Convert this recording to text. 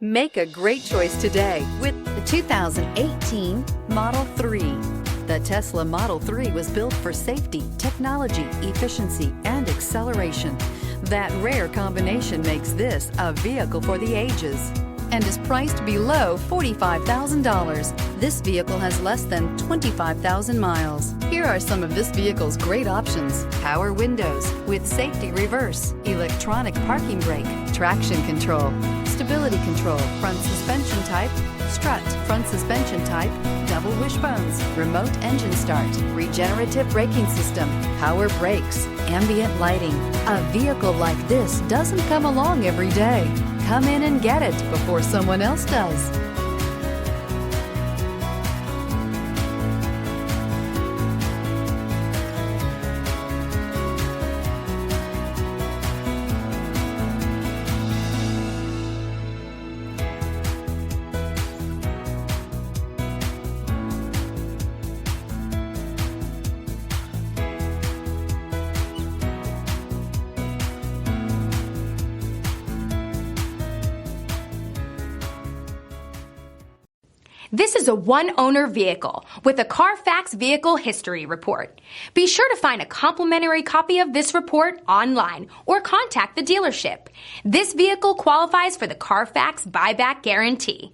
Make a great choice today with the 2018 Model 3. The Tesla Model 3 was built for safety, technology, efficiency, and acceleration. That rare combination makes this a vehicle for the ages and is priced below $45,000. This vehicle has less than 25,000 miles. Here are some of this vehicle's great options: power windows with safety reverse, electronic parking brake, traction control, stability control, front suspension type, strut, front suspension type, double wishbones, remote engine start, regenerative braking system, power brakes, ambient lighting. A vehicle like this doesn't come along every day. Come in and get it before someone else does. This is a one-owner vehicle with a Carfax Vehicle History Report. Be sure to find a complimentary copy of this report online or contact the dealership. This vehicle qualifies for the Carfax Buyback Guarantee.